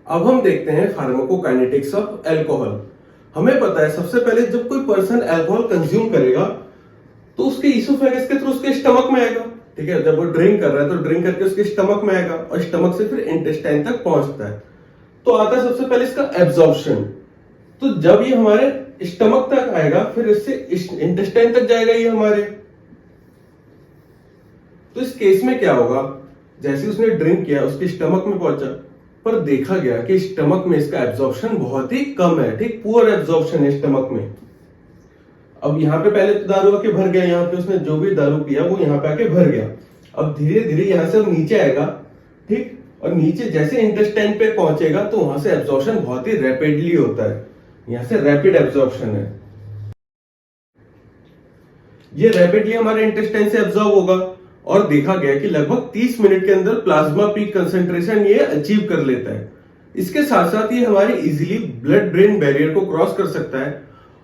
अब हम देखते हैं फार्माकोकाइनेटिक्स ऑफ अल्कोहल। हमें पता है सबसे पहले जब कोई पर्सन अल्कोहल कंज्यूम करेगा तो उसके इसोफेगस के थ्रू उसके स्टमक में आएगा। ठीक है, जब वो ड्रिंक कर रहा है तो ड्रिंक करके उसके स्टमक में आएगा और स्टमक से फिर इंटेस्टाइन तक पहुंचता है। तो आता है सबसे पहले इसका एब्जॉर्प्शन। तो जब ये हमारे स्टमक तक आएगा फिर इससे इंटेस्टाइन तक जाएगा ये हमारे। तो इस केस में क्या होगा, जैसे उसने ड्रिंक किया उसके स्टमक में पहुंचा, पर देखा गया कि स्टमक में इसका एब्जॉर्प्शन बहुत ही कम है। ठीक, पुअर एब्जॉर्प्शन है स्टमक में। अब यहाँ पे पहले तो दारू आके भर गया, यहाँ पे उसने जो भी दारू पिया वो यहाँ पे आके भर गया। अब धीरे धीरे यहाँ से नीचे आएगा। ठीक, और नीचे जैसे इंटेस्टाइन पे पहुंचेगा तो वहां से एब्जॉर्प्शन बहुत ही रैपिडली होता है। यहाँ से रैपिड एब्जॉर्प्शन है, ये रैपिडली हमारे इंटेस्टाइन से एब्जॉर्ब होगा। और देखा गया कि लगभग 30 मिनट के अंदर प्लाज्मा पीक कंसंट्रेशन ये अचीव कर लेता है। इसके साथ साथ ये हमारे इजीली ब्लड ब्रेन बैरियर को क्रॉस कर सकता है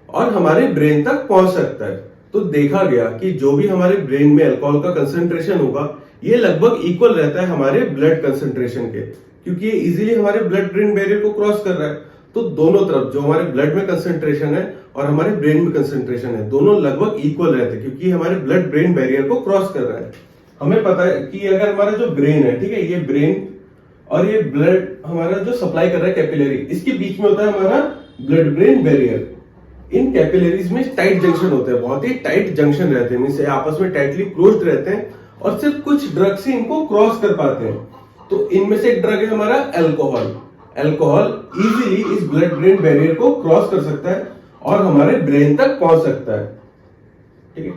और हमारे ब्रेन तक पहुंच सकता है। तो देखा गया कि जो भी हमारे ब्रेन में अल्कोहल का कंसंट्रेशन होगा ये लगभग इक्वल रहता है हमारे ब्लड कंसंट्रेशन के, क्योंकि ये इजीली हमारे ब्लड ब्रेन बैरियर को क्रॉस कर रहा है। तो दोनों तरफ जो हमारे ब्लड में कंसंट्रेशन है और हमारे ब्रेन में कंसंट्रेशन है दोनों लगभग इक्वल रहते हैं, क्योंकि हमारे ब्लड ब्रेन बैरियर को क्रॉस कर रहा है। हमें पता है कि अगर हमारा जो ब्रेन है, ठीक है, ये ब्रेन और ये ब्लड हमारा जो सप्लाई कर रहा है कैपिलरी, इसके बीच में होता है हमारा ब्लड ब्रेन बैरियर। इन कैपिलरीज में टाइट जंक्शन होते हैं, बहुत ही टाइट जंक्शन रहते हैं, इनसे आपस में टाइटली क्लोज्ड रहते हैं और सिर्फ कुछ ड्रग से इनको क्रॉस कर पाते हैं। तो इनमें से एक ड्रग है हमारा अल्कोहल। अल्कोहल इजीली इस ब्लड ब्रेन बैरियर को क्रॉस कर सकता है और हमारे ब्रेन तक पहुंच सकता है। ठीक है,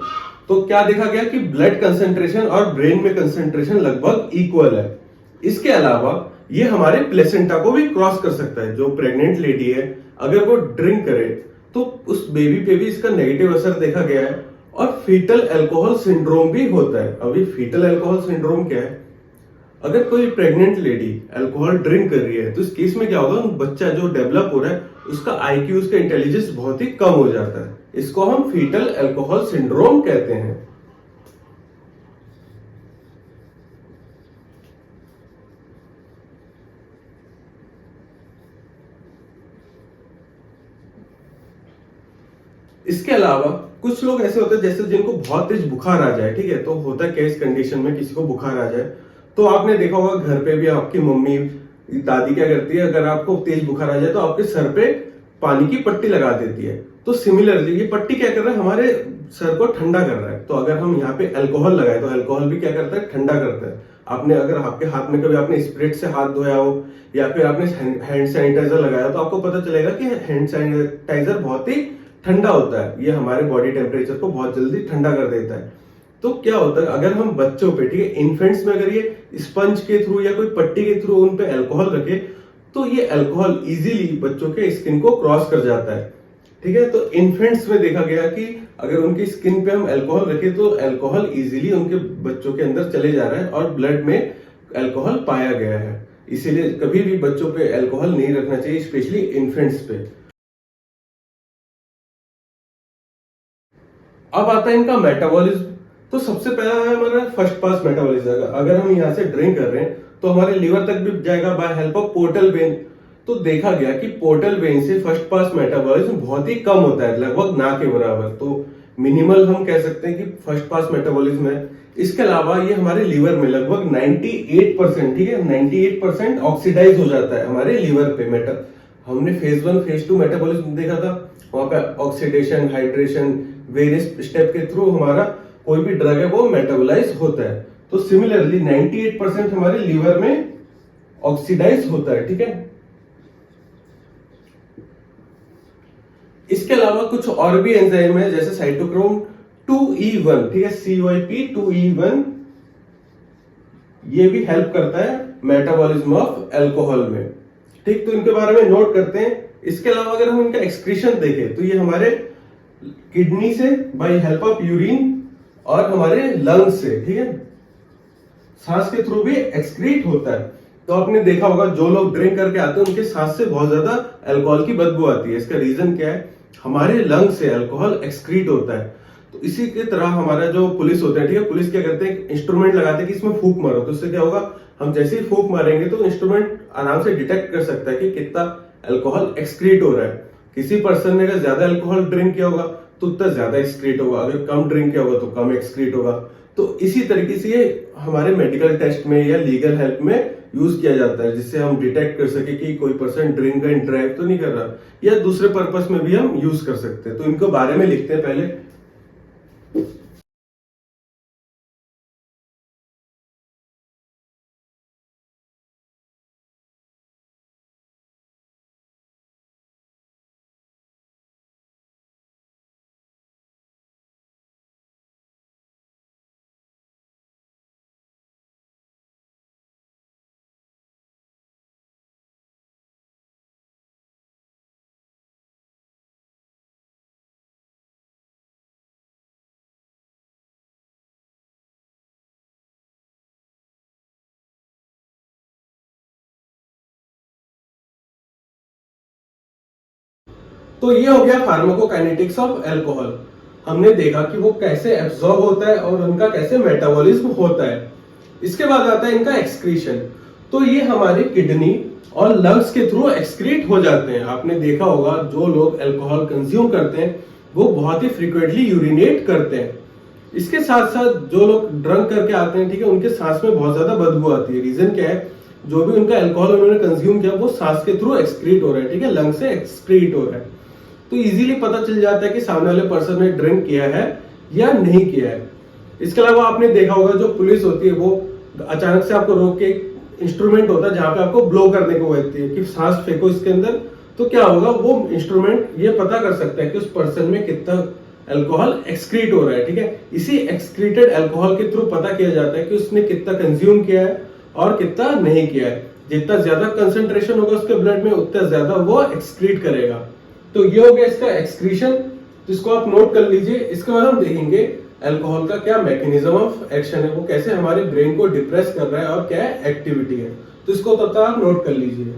तो क्या देखा गया कि ब्लड कंसंट्रेशन और ब्रेन में कंसंट्रेशन लगभग इक्वल है। इसके अलावा ये हमारे प्लेसेंटा को भी क्रॉस कर सकता है। जो प्रेग्नेंट लेडी है अगर वो ड्रिंक करे तो उस बेबी पे भी इसका नेगेटिव असर देखा गया है और फीटल अल्कोहल सिंड्रोम भी होता है। अभी फीटल अल्कोहल सिंड्रोम क्या है, अगर कोई प्रेग्नेंट लेडी अल्कोहल ड्रिंक कर रही है तो इस केस में क्या होगा, बच्चा जो डेवलप हो रहा है उसका आईक्यू, उसका इंटेलिजेंस बहुत ही कम हो जाता है। इसको हम फीटल अल्कोहल सिंड्रोम कहते हैं। इसके अलावा कुछ लोग ऐसे होते हैं जैसे जिनको बहुत तेज बुखार आ जाए। ठीक है, तो होता है क्या इस कंडीशन में किसी को बुखार आ जाए तो आपने देखा होगा घर पे भी आपकी मम्मी दादी क्या करती है, अगर आपको तेज बुखार आ जाए तो आपके सर पे पानी की पट्टी लगा देती है। तो सिमिलरली ये पट्टी क्या कर रहा है, हमारे सर को ठंडा कर रहा है। तो अगर हम यहाँ पे अल्कोहल लगाए तो अल्कोहल भी क्या करता है, ठंडा करता है। आपने अगर आपके हाथ में कभी आपने स्प्रिट से हाथ धोया हो या फिर आपने हैंड सैनिटाइजर लगाया तो आपको पता चलेगा कि हैंड सैनिटाइजर बहुत ही ठंडा होता है। ये हमारे बॉडी टेम्परेचर को बहुत जल्दी ठंडा कर देता है। तो क्या होता है अगर हम बच्चों पे, ठीक है, इन्फेंट्स में अगर ये स्पंज के थ्रू या कोई पट्टी के थ्रू उन पे अल्कोहल रखे तो ये अल्कोहल इजीली बच्चों के स्किन को क्रॉस कर जाता है। ठीक है, तो इन्फेंट्स में देखा गया कि अगर उनकी स्किन पे हम अल्कोहल रखे तो अल्कोहल इजीली उनके बच्चों के अंदर चले जा रहा है और ब्लड में अल्कोहल पाया गया है। इसीलिए कभी भी बच्चों पे अल्कोहल नहीं रखना चाहिए, स्पेशली इन्फेंट्स पे। अब आता है इनका मेटाबॉलिज्म। तो सबसे पहला है हमारा फर्स्ट पास मेटाबॉलिज्म। अगर हम यहाँ से ड्रिंक कर रहे हैं तो हमारे लीवर तक भी जाएगा by help of portal vein. तो देखा गया कि पोर्टल वेन से फर्स्ट पास मेटाबॉलिज्म बहुत ही कम होता है, लगभग ना के बराबर। तो मिनिमल हम कह सकते हैं कि फर्स्ट पास मेटाबॉलिज्म है। इसके अलावा ये हमारे लीवर में लगभग 98%, ठीक है, 98% ऑक्सीडाइज हो जाता है हमारे लीवर पे। मेटा हमने फेज 1 फेज 2 मेटाबॉलिज्म देखा था, वहां पे ऑक्सीडेशन, हाइड्रेशन, वेरियस स्टेप के थ्रू हमारा कोई भी ड्रग है वो मेटाबोलाइज होता है। तो सिमिलरली 98% हमारे लीवर में ऑक्सीडाइज होता है। ठीक है, इसके अलावा कुछ और भी एंजाइम है जैसे साइटोक्रोम 2E1, ठीक है, CYP2E1, ये भी हेल्प करता है मेटाबॉलिज्म ऑफ अल्कोहल में। ठीक, तो इनके बारे में नोट करते हैं। इसके अलावा अगर हम इनका एक्सक्रीशन देखें तो ये हमारे किडनी से बाय हेल्प ऑफ यूरिन और हमारे लंग्स से, ठीक है, सांस के थ्रू भी एक्सक्रीट होता है। तो आपने देखा होगा जो लोग ड्रिंक करके आते हैं उनके सांस से बहुत ज्यादा अल्कोहल की बदबू आती है। इसका रीजन क्या है, हमारे लंग से अल्कोहल एक्सक्रीट होता है। तो इसी की तरह हमारा जो पुलिस होते हैं, ठीक है, पुलिस क्या करते हैं, इंस्ट्रूमेंट लगाते हैं कि इसमें फूंक मारो, तो इससे क्या होगा, हम जैसे ही फूंक मारेंगे तो इंस्ट्रूमेंट आराम से डिटेक्ट कर सकता है कि कितना अल्कोहल एक्सक्रीट हो रहा है। किसी पर्सन ने अगर ज्यादा अल्कोहल ड्रिंक किया होगा तो उतना ज्यादा एक्सक्रीट होगा, अगर कम ड्रिंक किया होगा तो कम एक्सक्रीट होगा। तो इसी तरीके से ये हमारे मेडिकल टेस्ट में या लीगल हेल्प में यूज किया जाता है, जिससे हम डिटेक्ट कर सके कि कोई पर्सन ड्रिंक एंड ड्राइव तो नहीं कर रहा, या दूसरे पर्पस में भी हम यूज कर सकते हैं। तो इनको बारे में लिखते हैं पहले। तो ये हो गया फार्माकोकाइनेटिक्स ऑफ अल्कोहल। हमने देखा कि वो कैसे एब्जॉर्ब होता है और उनका कैसे मेटाबॉलिज्म होता है। इसके बाद आता है इनका एक्सक्रीशन। तो ये हमारे किडनी और लंग्स के थ्रू एक्सक्रीट हो जाते हैं। आपने देखा होगा जो लोग अल्कोहल कंज्यूम करते हैं वो बहुत ही फ्रीक्वेंटली यूरिनेट करते हैं। इसके साथ साथ जो लोग ड्रंक करके आते हैं, ठीक है, उनके सांस में बहुत ज्यादा बदबू आती है। रीजन क्या है, जो भी उनका अल्कोहल उन्होंने कंज्यूम किया वो सांस के थ्रू एक्सक्रीट हो रहा है, ठीक है, लंग से एक्सक्रीट हो रहा है। तो इजीली पता चल जाता है कि सामने वाले पर्सन ने ड्रिंक किया है या नहीं किया है। इसके अलावा आपने देखा होगा जो पुलिस होती है वो अचानक से आपको रोक के, इंस्ट्रूमेंट होता है जहां पे आपको ब्लो करने को कहती है कि सांस फेंको इसके अंदर, तो क्या होगा, वो इंस्ट्रूमेंट ये पता कर सकता है कि उस पर्सन में कितना अल्कोहल एक्सक्रीट हो रहा है, ठीक है। इसी एक्सक्रीटेड अल्कोहल के थ्रू पता किया जाता है कि उसने कितना कंज्यूम किया है और कितना नहीं किया है। जितना ज्यादा कंसेंट्रेशन होगा उसके ब्लड में उतना ज्यादा वो एक्सक्रीट करेगा। तो ये हो गया इसका एक्सक्रीशन, जिसको आप नोट कर लीजिए। इसके बाद हम देखेंगे अल्कोहल का क्या मैकेनिज्म ऑफ एक्शन है, वो कैसे हमारे ब्रेन को डिप्रेस कर रहा है और क्या एक्टिविटी है। तो इसको तब तक आप नोट कर लीजिए।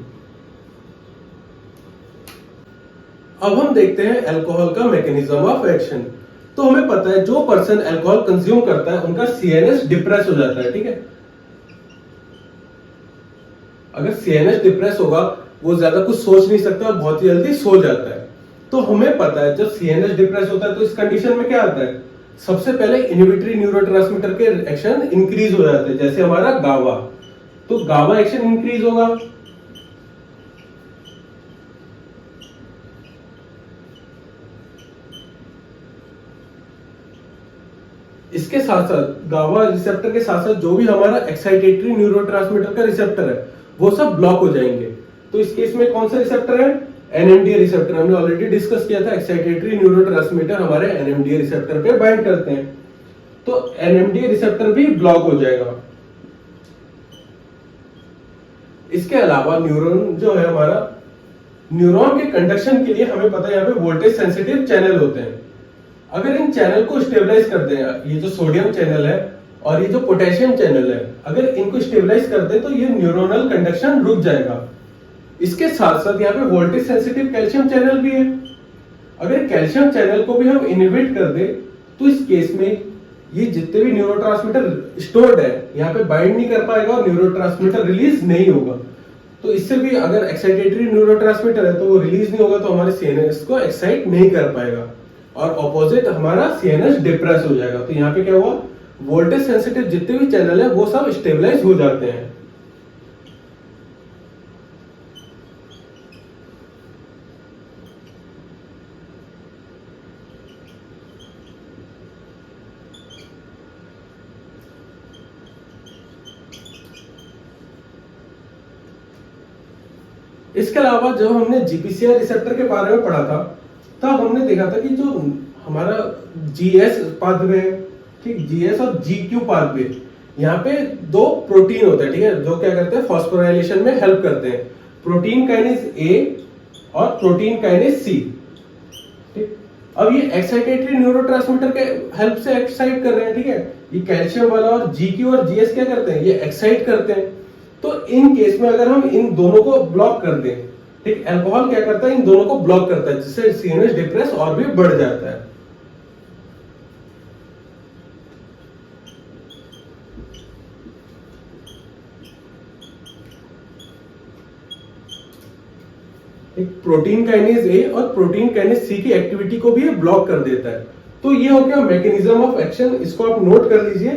अब हम देखते हैं अल्कोहल का मैकेनिज्म ऑफ एक्शन। तो हमें पता है जो पर्सन अल्कोहल कंज्यूम करता है उनका सीएनएस डिप्रेस हो जाता है, ठीक है। अगर सीएनएस डिप्रेस होगा वो ज्यादा कुछ सोच नहीं सकता और बहुत ही जल्दी सो जाता है। तो हमें पता है जब सीएनएस डिप्रेस होता है तो इस कंडीशन में क्या आता है, सबसे पहले इनहिबिटरी न्यूरोट्रांसमीटर के एक्शन इंक्रीज हो जाते हैं, जैसे हमारा गावा। तो गावा एक्शन इंक्रीज होगा, इसके साथ साथ गावा रिसेप्टर के साथ साथ जो भी हमारा एक्साइटेटरी न्यूरोट्रांसमीटर का रिसेप्टर है वो सब ब्लॉक हो जाएंगे। तो इस केस में कौन सा रिसेप्टर है, एनएमडीए रिसेप्टर। हमने ऑलरेडी डिस्कस किया था, एक्साइटेटरी न्यूरोट्रांसमीटर हमारे एनएमडीए रिसेप्टर पे बाइंड करते हैं, तो एनएमडीए रिसेप्टर भी ब्लॉक हो जाएगा। इसके अलावा न्यूरॉन जो है हमारा, न्यूरॉन के कंडक्शन के लिए हमें पता है यहाँ पे वोल्टेज सेंसिटिव चैनल होते हैं। अगर इन चैनल को स्टेबलाइज कर दें, ये जो सोडियम चैनल है और ये जो पोटेशियम चैनल है, अगर इनको स्टेबलाइज कर दें तो ये न्यूरोनल कंडक्शन रुक जाएगा। इसके साथ साथ यहाँ पे वोल्टेज सेंसिटिव कैल्शियम चैनल भी है। अगर कैल्शियम चैनल को भी हम इनहिबिट कर दे तो इस केस में ये जितने भी न्यूरोट्रांसमीटर स्टोर्ड है यहाँ पे बाइंड नहीं कर पाएगा और न्यूरोट्रांसमीटर रिलीज नहीं होगा। तो इससे भी अगर एक्साइटेटरी न्यूरोट्रांसमीटर है तो वो रिलीज नहीं होगा, तो हमारे सीएनएस को एक्साइट नहीं कर पाएगा और ऑपोजिट हमारा सीएनएस डिप्रेस हो जाएगा। तो यहाँ पे क्या हुआ, वोल्टेज सेंसिटिव जितने भी चैनल है वो सब स्टेबलाइज हो जाते हैं। इसके अलावा जब हमने जीपीसीआर रिसेप्टर के बारे में पढ़ा था तब हमने देखा था कि जो हमारा जीएस पाथवे, ठीक, जीएस और जीक्यू पाथवे, यहाँ पे दो प्रोटीन होते हैं, ठीक है, जो क्या करते हैं, फॉस्फोराइलेशन में हेल्प करते हैं। प्रोटीन काइनेज ए और प्रोटीन काइनेज सी, ठीक। अब ये एक्साइटेटरी न्यूरोट्रांसमीटर के हेल्प से एक्साइट कर रहे हैं, ठीक है। ये कैल्शियम वाला और जीक्यू और जीएस क्या करते हैं, ये एक्साइट करते हैं। तो इन केस में अगर हम इन दोनों को ब्लॉक कर दें, ठीक, अल्कोहल क्या करता है, इन दोनों को ब्लॉक करता है, जिससे सीएनएस डिप्रेस और भी बढ़ जाता है। एक प्रोटीन काइनेज ए और प्रोटीन काइनेज सी की एक्टिविटी को भी ये ब्लॉक कर देता है। तो ये हो गया मैकेनिज्म ऑफ एक्शन, इसको आप नोट कर लीजिए।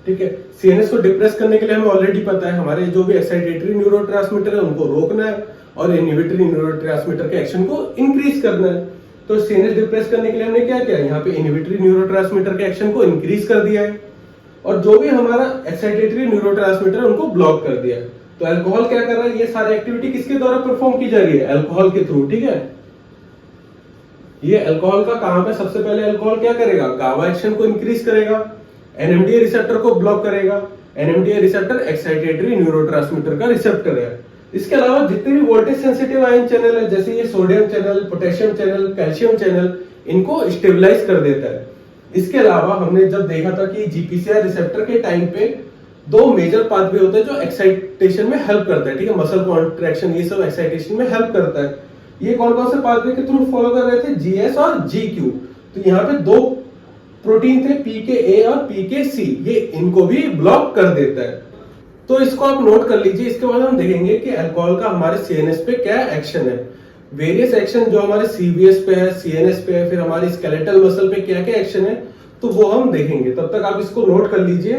ठीक है, सीएनएस को डिप्रेस करने के लिए हमें ऑलरेडी पता है हमारे जो भी एक्साइटेटरी न्यूरोट्रांसमीटर है उनको रोकना है और इनहिबिटरी न्यूरोट्रांसमीटर के एक्शन को इंक्रीज करना है। तो सीएनएस डिप्रेस करने के लिए हमने क्या किया, यहाँ पे इनहिबिटरी न्यूरोट्रांसमीटर के एक्शन को इंक्रीज कर दिया है और जो भी हमारा एक्साइटेटरी न्यूरोट्रांसमीटर उनको ब्लॉक कर दिया है। तो अल्कोहल क्या कर रहा है, ये सारी एक्टिविटी किसके द्वारा परफॉर्म की जा रही है, अल्कोहल के थ्रू। ठीक है, ये अल्कोहल का कहां पे सबसे पहले अल्कोहल क्या करेगा, गावा एक्शन को इंक्रीज करेगा, एनएमडीए रिसेप्टर को ब्लॉक करेगा। एनएमडीए रिसेप्टर एक्साइटेटरी न्यूरोट्रांसमीटर का रिसेप्टर है। इसके अलावा जितने भी वोल्टेज सेंसिटिव आयन चैनल है, जैसे ये sodium channel, potassium channel, calcium channel, इनको स्टेबलाइज कर देता है। इसके अलावा हमने जब देखा था कि जीपीसीआर रिसेप्टर के टाइम पे दो मेजर पाथवे होते हैं जो एक्साइटेशन में हेल्प करता है। ठीक है, मसल कॉन्ट्रैक्शन, ये सब एक्साइटेशन में हेल्प करता है। ये कौन कौन से पाथवे के थ्रू फॉलो कर रहे थे, जीएस और जीक्यू। तो यहाँ पे दो प्रोटीन थे, पीके और पीके, ये इनको भी ब्लॉक कर देता है। तो इसको आप नोट कर लीजिए। इसके बाद हम देखेंगे कि अल्कोहल का हमारे सीएनएस पे क्या एक्शन है। वेरियस एक्शन जो हमारे सीबीएस पे है, सीएनएस पे है, फिर हमारी स्केलेटल मसल पे क्या क्या एक्शन है, तो वो हम देखेंगे। तब तक आप इसको नोट कर लीजिए।